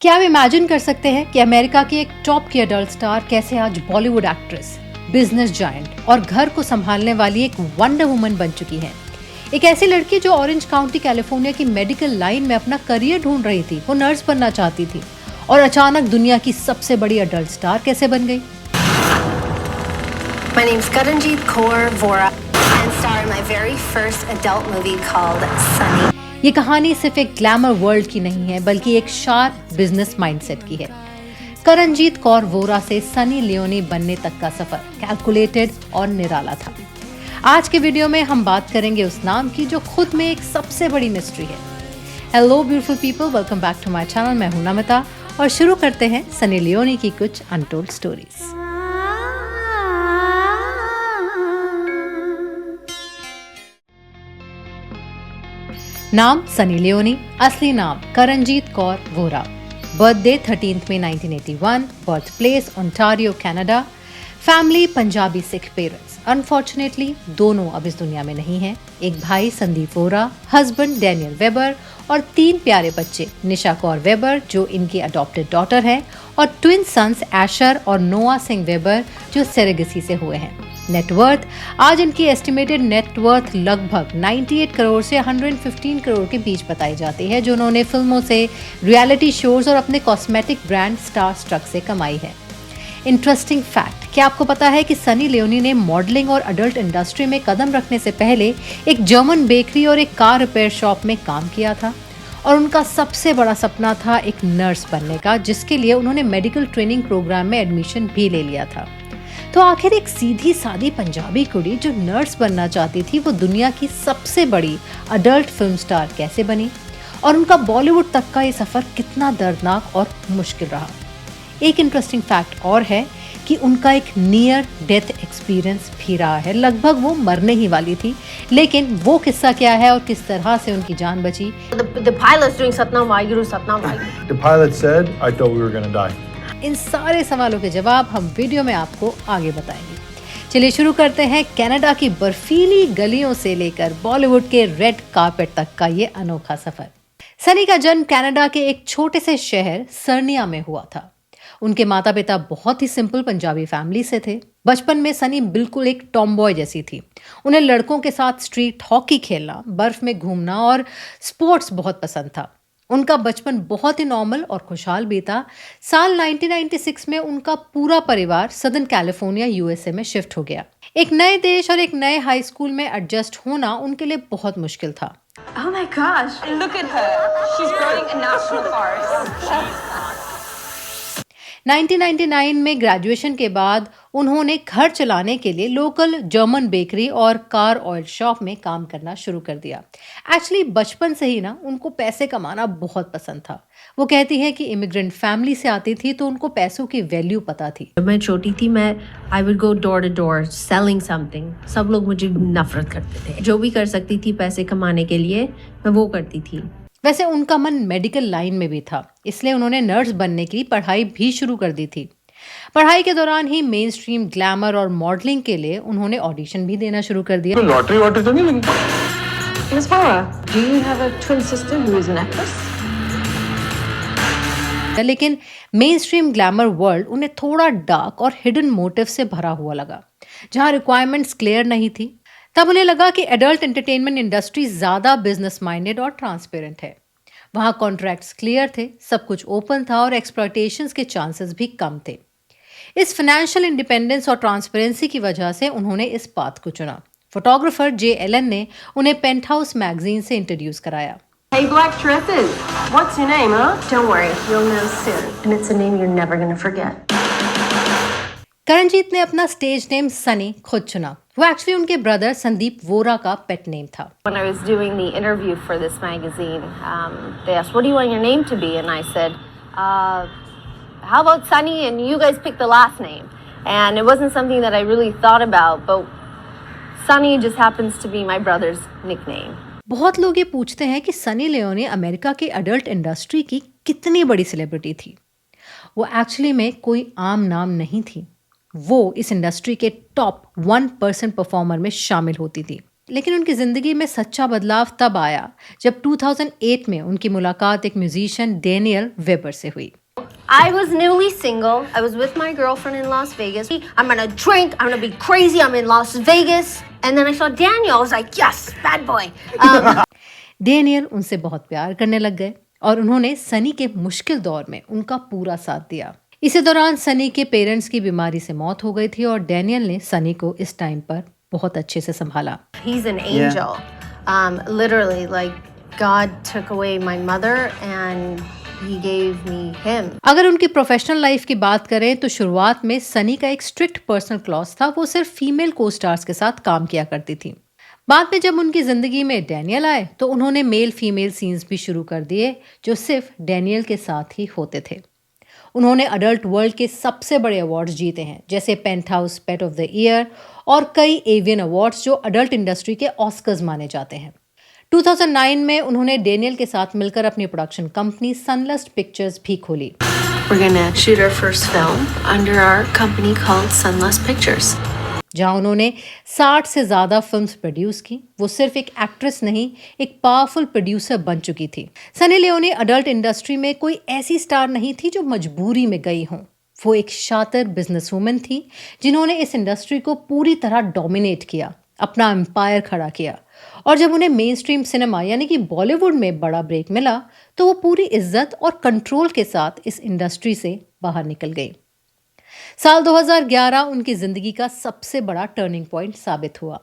क्या आप इमेजिन कर सकते हैं कि अमेरिका की एक टॉप की अडल्ट स्टार कैसे आज बॉलीवुड एक्ट्रेस, बिजनेस जायंट और घर को संभालने वाली एक वंडर वुमन बन चुकी है। एक ऐसी लड़की जो ऑरेंज काउंटी कैलिफोर्निया की मेडिकल लाइन में अपना करियर ढूंढ रही थी, वो नर्स बनना चाहती थी और अचानक दुनिया की सबसे बड़ी अडल्ट स्टार कैसे बन गई। My name's Karanjeet Kaur Vora and star in my very first adult movie called Sunny. ये कहानी सिर्फ एक ग्लैमर वर्ल्ड की नहीं है, बल्कि एक शार्प बिजनेस माइंडसेट की है। करणजीत कौर वोरा से सनी लियोनी बनने तक का सफर कैलकुलेटेड और निराला था। आज के वीडियो में हम बात करेंगे उस नाम की जो खुद में एक सबसे बड़ी मिस्ट्री है। Hello beautiful people, welcome back to my channel. मैं हूं नमिता और शुरू करते हैं सनी लियोनी की कुछ अनटोल्ड स्टोरीज। नाम सनी लियोनी, असली नाम करणजीत कौर वोरा। बर्थडे 13 मई 1981, birth place Ontario Canada. Family Punjabi Sikh parents. Unfortunately दोनों अब इस दुनिया में नहीं हैं। एक भाई Sandeep Vora, husband Daniel weber और 3 प्यारे बच्चे, निशा कौर वेबर जो इनकी अडॉप्टेड डॉटर है और ट्विन सन्स एशर और नोआ सिंह वेबर जो सेरेगसी से हुए हैं। नेटवर्थ, आज इनकी एस्टिमेटेड नेटवर्थ लगभग 98 करोड़ से 115 करोड़ के बीच बताई जाती है, जो उन्होंने फिल्मों से, रियलिटी शोज और अपने कॉस्मेटिक ब्रांड स्टार स्ट्रक से कमाई है। इंटरेस्टिंग फैक्ट, क्या आपको पता है कि सनी लियोनी ने मॉडलिंग और अडल्ट इंडस्ट्री में कदम रखने से पहले एक जर्मन बेकरी और एक कार रिपेयर शॉप में काम किया था और उनका सबसे बड़ा सपना था एक नर्स बनने का, जिसके लिए उन्होंने मेडिकल ट्रेनिंग प्रोग्राम में एडमिशन भी ले लिया था। तो आखिर एक सीधी सादी पंजाबी कुड़ी जो नर्स बनना चाहती थी, वो दुनिया की सबसे बड़ी अडल्ट फिल्म स्टार कैसे बनी और उनका बॉलीवुड तक का ये सफर कितना दर्दनाक और मुश्किल रहा। एक इंटरेस्टिंग फैक्ट और है कि उनका एक नियर डेथ एक्सपीरियंस भी रहा है। लगभग वो मरने ही वाली थी, लेकिन वो किस्सा क्या है और किस तरह से उनकी जान बची। The pilot's doing Satnam Vaheguru, Satnam Vaheguru. The pilot said, I thought we were going to die. इन सारे सवालों के जवाब हम वीडियो में आपको आगे बताएंगे। चलिए शुरू करते हैं कनाडा की बर्फीली गलियों से लेकर बॉलीवुड के रेड कार्पेट तक का ये अनोखा सफर। सनी का जन्म कनाडा के एक छोटे से शहर सर्निया में हुआ था। उनके माता पिता बहुत ही सिंपल पंजाबी फैमिली से थे। बचपन में सनी बिल्कुल एक टॉमबॉय जैसी थी। उन्हें लड़कों के साथ स्ट्रीट हॉकी खेलना, बर्फ में घूमना और स्पोर्ट्स बहुत पसंद था। उनका बचपन बहुत ही नॉर्मल और खुशहाल बीता। साल 1996 में उनका पूरा परिवार सदर्न कैलिफोर्निया यूएसए में शिफ्ट हो गया। एक नए देश और एक नए हाई स्कूल में एडजस्ट होना उनके लिए बहुत मुश्किल था। Oh my gosh, look at her. She's growing a national forest. 1999 में ग्रेजुएशन के बाद उन्होंने घर चलाने के लिए लोकल जर्मन बेकरी और कार ऑयल शॉप में काम करना शुरू कर दिया। एक्चुअली बचपन से ही ना उनको पैसे कमाना बहुत पसंद था। वो कहती है कि इमिग्रेंट फैमिली से आती थी तो उनको पैसों की वैल्यू पता थी। जब मैं छोटी थी, I would go door to door selling something. सब लोग मुझे नफरत करते थे। जो भी कर सकती थी पैसे कमाने के लिए, मैं वो करती थी। वैसे उनका मन मेडिकल लाइन में भी था, इसलिए उन्होंने नर्स बनने की पढ़ाई भी शुरू कर दी थी। पढ़ाई के दौरान ही मेन स्ट्रीम ग्लैमर और मॉडलिंग के लिए उन्होंने ऑडिशन भी देना शुरू कर दिया। लॉटरी वॉटरी तो नहीं लगी? Miss Vora, do you have a twin sister who is an actress? लेकिन मेन स्ट्रीम ग्लैमर वर्ल्ड उन्हें थोड़ा डार्क और हिडन मोटिव से भरा हुआ लगा। जहां रिक्वायरमेंट्स क्लियर नहीं थी, तब उन्हें लगा कि एडल्ट एंटरटेनमेंट इंडस्ट्री ज्यादा बिजनेस माइंडेड और ट्रांसपेरेंट है। वहां कॉन्ट्रैक्ट्स क्लियर थे, सब कुछ ओपन था और एक्सप्लॉयटेशंस के चांसेस भी कम थे। इस फाइनेंशियल इंडिपेंडेंस और ट्रांसपेरेंसी की वजह से उन्होंने इस पाथ को चुना। फोटोग्राफर जे एलन ने उन्हें पेंटहाउस मैगजीन से इंट्रोड्यूस कराया। Hey, black dresses. What's your name, huh? Don't worry, you'll know soon. And it's a name you're never going to forget. Karanjit ने अपना स्टेज नेम सनी खुद चुना। वो एक्चुअली उनके ब्रदर संदीप वोरा का पेट नेम था। When I was doing the interview for this magazine, they asked, "What do you want your name to be?" And I said, "How about Sunny?" And you guys picked the last name. And it wasn't something that I really thought about, but Sunny just happens to be my brother's nickname. बहुत लोग ये पूछते हैं कि Sunny Leone America के adult industry की कितनी बड़ी सेलिब्रिटी थी। वो एक्चुअली में कोई आम नाम नहीं थी। वो इस इंडस्ट्री के टॉप 1% परफॉर्मर में शामिल होती थी। लेकिन उनकी ज़िंदगी में सच्चा बदलाव तब आया जब 2008 में उनकी मुलाकात एक म्यूजिशियन डैनियल वेबर से हुई। I was newly single. I was with my girlfriend in Las Vegas. I'm gonna drink. I'm gonna be crazy. I'm in Las Vegas. And then I saw Daniel. I was like, yes, bad boy. Daniel उनसे बहुत प्यार करने लग गए और उन्होंने सनी के मुश्किल दौर में उनका पूरा साथ दिया। इसी दौरान सनी के पेरेंट्स की बीमारी से मौत हो गई थी और डैनियल ने सनी को इस टाइम पर बहुत अच्छे से संभाला। He's an angel. Literally, like God took away my mother and He gave me him. अगर उनकी प्रोफेशनल लाइफ की बात करें तो शुरुआत में सनी का एक स्ट्रिक्ट पर्सनल क्लॉज था, वो सिर्फ फीमेल को स्टार्स के साथ काम किया करती थी। बाद में जब उनकी जिंदगी में डैनियल आए तो उन्होंने मेल फीमेल सीन्स भी शुरू कर दिए जो सिर्फ डैनियल के साथ ही होते थे। उन्होंने अडल्ट वर्ल्ड के सबसे बड़े अवार्ड्स जीते हैं, जैसे penthouse pet of the year और कई एवियन अवार्ड्स जो अडल्ट इंडस्ट्री के ऑस्कर्स माने जाते हैं। 2009 में उन्होंने डैनियल के साथ मिलकर अपनी प्रोडक्शन कंपनी सनलस्ट पिक्चर्स भी खोली। We're gonna shoot our first film under our company called Sunlust Pictures. जहां उन्होंने 60 से ज्यादा फिल्म्स प्रोड्यूस की। वो सिर्फ एक एक्ट्रेस नहीं, एक पावरफुल प्रोड्यूसर बन चुकी थी। सनी लियोनी अडल्ट इंडस्ट्री में कोई ऐसी स्टार नहीं थी जो मजबूरी में गई हों। वो एक शातिर बिजनेसवुमन थी जिन्होंने इस इंडस्ट्री को पूरी तरह डोमिनेट किया, अपना एम्पायर खड़ा किया। और जब उन्हें मेन स्ट्रीम सिनेमा यानी कि बॉलीवुड में बड़ा ब्रेक मिला तो वो पूरी इज्जत और कंट्रोल के साथ इस इंडस्ट्री से बाहर निकल गई। साल 2011 उनकी जिंदगी का सबसे बड़ा टर्निंग पॉइंट साबित हुआ।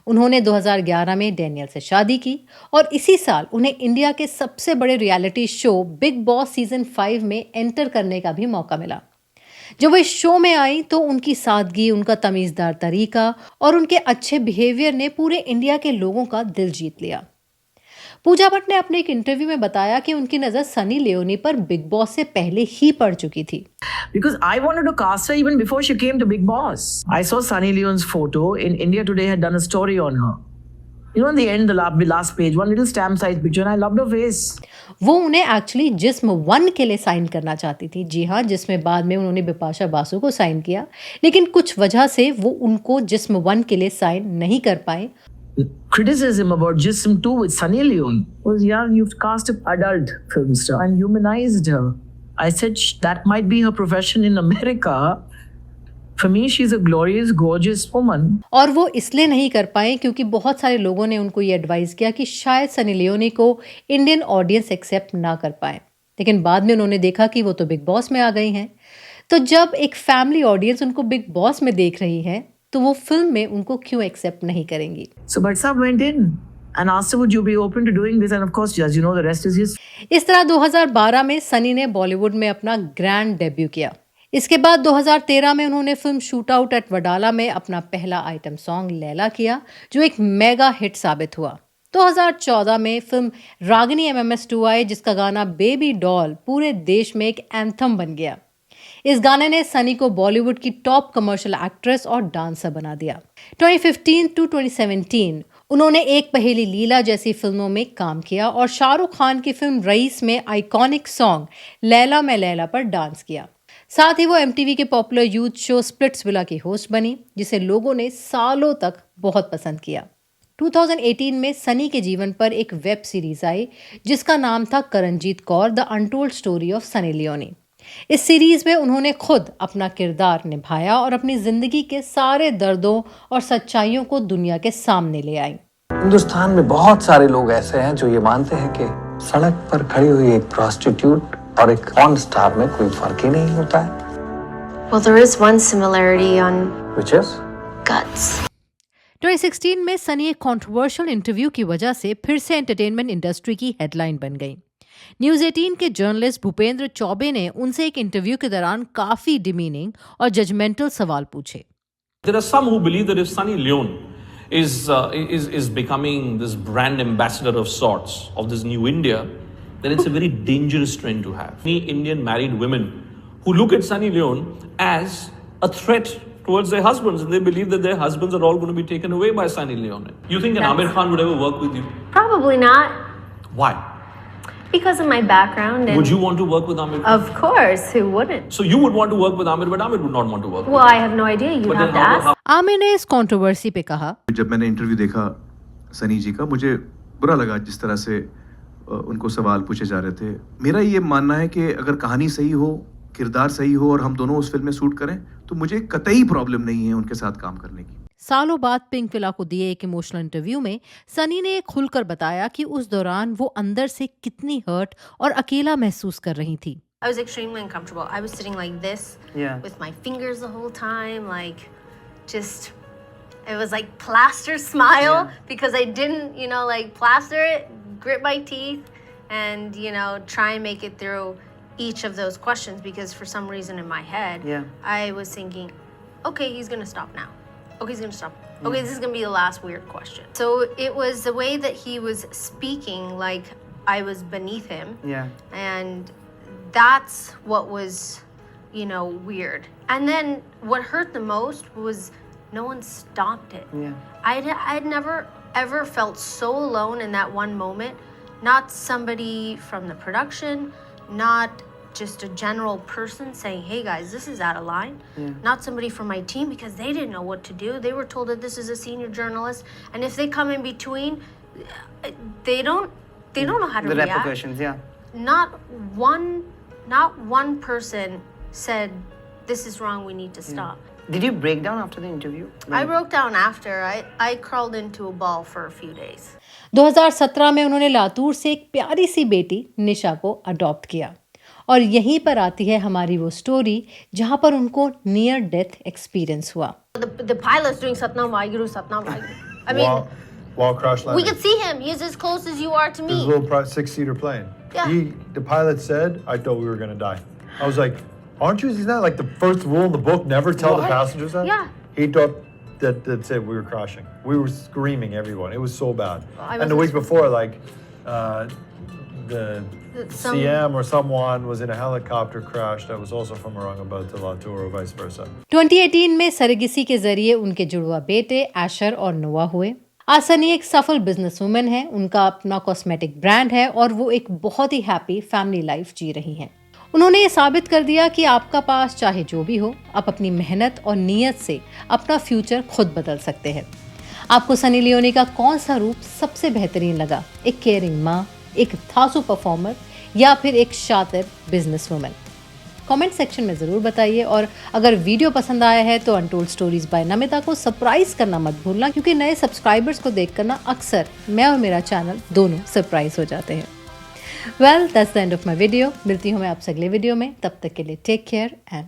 उन्होंने 2011 में डैनियल से शादी की और इसी साल उन्हें इंडिया के सबसे बड़े reality show big boss season 5 में एंटर करने का भी मौका मिला। जब वो इस शो में आई तो उनकी सादगी, उनका तमीज़दार तरीका और उनके अच्छे बिहेवियर ने पूरे इंडिया के लोगों का दिल जीत लिया। पूजा भट्ट ने अपने एक इंटरव्यू में बताया कि उनकी नज़र सनी लियोनी पर बिग बॉस से पहले ही पड़ चुकी थी। Because I wanted to cast her even before she came to Big Boss. I saw Sunny Leone's photo in India Today had done a story on her. You know, in the end, the last page, one little stamp size picture, and I loved her face. वो उन्हें actually जिस्म 1 के लिए sign करना चाहती थी। जी हाँ, जिसमें बाद में उन्होंने बिपाशा बासु को साइन किया, लेकिन कुछ वजह से वो उनको जिस्म 1 के लिए साइन नहीं कर पाए। The criticism about Jism 2 with Sunny Leone was, yeah, you've cast an adult film star and humanized her. I said that might be her profession in America. For me, she's a glorious, gorgeous woman. और वो इसलिए नहीं कर पाए क्योंकि बहुत सारे लोगों ने उनको ये एडवाइस किया कि शायद सनी लियोनी को इंडियन ऑडियंस एक्सेप्ट ना कर पाए। लेकिन बाद में उन्होंने देखा कि वो तो बिग बॉस में आ गई हैं। तो जब एक फैमिली ऑडियंस उनको बिग बॉस में देख रही है तो वो फिल्म में उनको क्यों एक्सेप्ट नहीं करेंगी। So Bhatt went in and asked her, would you be open to doing this? And of course, as you know, the rest is history. इस तरह 2012 में सनी ने बॉलीवुड में अपना ग्रैंड डेब्यू किया। इसके बाद 2013 में उन्होंने film shoot out at Wadala में अपना पहला आइटम सॉन्ग लैला किया, जो एक मेगा हिट साबित हुआ। 2014 में फिल्म रागिनी MMS2 आई, जिसका गाना बेबी डॉल पूरे देश में एक एंथम बन गया। इस गाने ने सनी को बॉलीवुड की टॉप कमर्शियल एक्ट्रेस और डांसर बना दिया। 2015 टू 2017 उन्होंने एक पहेली लीला जैसी फिल्मों में काम किया और शाहरुख खान की फिल्म रईस में आइकॉनिक सॉन्ग लैला मैं लैला पर डांस किया। साथ ही वो MTV के पॉपुलर यूथ शो स्प्लिट्सविला की होस्ट बनी, जिसे लोगों ने सालों तक बहुत पसंद किया। 2018 में सनी के जीवन पर एक वेब सीरीज आई जिसका नाम था Karanjit Kaur the untold story of Sunny Leone. इस सीरीज में उन्होंने खुद अपना किरदार निभाया और अपनी जिंदगी के सारे दर्दों और सच्चाइयों को दुनिया के सामने ले आई। हिंदुस्तान में बहुत सारे लोग ऐसे हैं जो ये मानते हैं कि सड़क पर खड़ी हुई एक प्रोस्टिट्यूट और एक पॉर्न स्टार में कोई फर्क ही नहीं होता है। Well, there is one similarity on Which is? guts. 2016 में सनी एक कंट्रोवर्शियल इंटरव्यू की वजह से फिर से एंटरटेनमेंट इंडस्ट्री की हेडलाइन बन गई। न्यूज 18 के जर्नलिस्ट भूपेंद्र चौबे ने उनसे एक इंटरव्यू के दौरान काफी डिमीनिंग और जजमेंटल सवाल पूछे। There are some who believe that if Sunny Leone is becoming this brand ambassador of sorts of this new India, then it's a very dangerous trend to have. Many Indian married women who look at Sunny Leone as a threat towards their husbands, and they believe that their husbands are all going to be taken away by Sunny Leone. You think an Amir Khan would ever work with you? Probably not. Why? Because of my background and Would you want to work with Amir? of course, who wouldn't? So you would want to work with Amir, but Amir would not want to work. Well, with I have no idea. you. You But have then to how- ask. Aamir ने इस controversy पे कहा, जब मैंने interview देखा सनी जी का, मुझे बुरा लगा जिस तरह से उनको सवाल पूछे जा रहे थे। मेरा ये मानना है कि अगर कहानी सही हो, किरदार सही हो और हम दोनों उस फिल्म में शूट करें तो मुझे कतई प्रॉब्लम नहीं है उनके साथ काम करने की। सालों बाद पिंक विला को दिए एक इमोशनल इंटरव्यू में सनी ने खुलकर बताया कि उस दौरान वो अंदर से कितनी हर्ट और अकेला महसूस कर रही थी। I was extremely uncomfortable. I was sitting like this with my fingers the whole time, like just it was like plaster smile because I didn't, like plaster it, grit my teeth and, try and make it through each of those questions because for some reason in my head, I was thinking, okay, he's going to stop now. Okay, he's going to stop. Okay, this is going to be the last weird question. So it was the way that he was speaking like I was beneath him. And that's what was, weird. And then what hurt the most was no one stopped it. I'd never ever felt so alone in that one moment. Not somebody from the production, not just a general person saying, hey guys, this is out of line. Not somebody from my team because they didn't know what to do. They were told that this is a senior journalist and if they come in between, they don't know how to react. Repercussions, Not one person said, this is wrong, we need to stop. Did you break down after the interview? I broke down after. I crawled into a ball for a few days. 2017 में उन्होंने लातूर से एक प्यारी सी बेटी निशा को adopt किया और यहीं पर आती है हमारी वो स्टोरी जहां पर उनको नियर डेथ एक्सपीरियंस हुआ। The pilot's doing Satnam Vaheguru, Satnam Vaheguru. I mean, while crash landing. we could see him. He's as close as you are to This me. little 6-seater plane. Yeah. The pilot said, I thought we were going to die. I was like, aren't you? Isn't that like the first rule in the book? Never tell the passengers that? Yeah. He thought that said we were crashing. We were screaming, everyone. It was so bad. And the week before, the CM or someone was in a helicopter crash that was also from Aurangabad to Latur or vice versa. 2018 में सरगिसी के जरिए उनके जुड़वा बेटे Asher और नोआ हुए। आज सनी एक सफल बिजनेस वुमेन है, उनका अपना कॉस्मेटिक ब्रांड है और वो एक बहुत ही हैप्पी फैमिली लाइफ जी रही हैं। उन्होंने ये साबित कर दिया कि आपका पास चाहे जो भी हो, आप अपनी मेहनत और नीयत से अपना फ्यूचर खुद बदल सकते हैं। आपको सनी लियोनी का कौन सा रूप सबसे बेहतरीन लगा? एक केयरिंग माँ, एक धांसू परफॉर्मर या फिर एक शातिर बिजनेस वुमेन? कमेंट सेक्शन में ज़रूर बताइए और अगर वीडियो पसंद आया है तो अनटोल्ड स्टोरीज बाय नमिता को सरप्राइज करना मत भूलना, क्योंकि नए सब्सक्राइबर्स को देख कर ना अक्सर मैं और मेरा चैनल दोनों सरप्राइज हो जाते हैं। Well, that's the end of my video. मिलती हूँ मैं आपसे अगले वीडियो में, तब तक के लिए टेक केयर एंड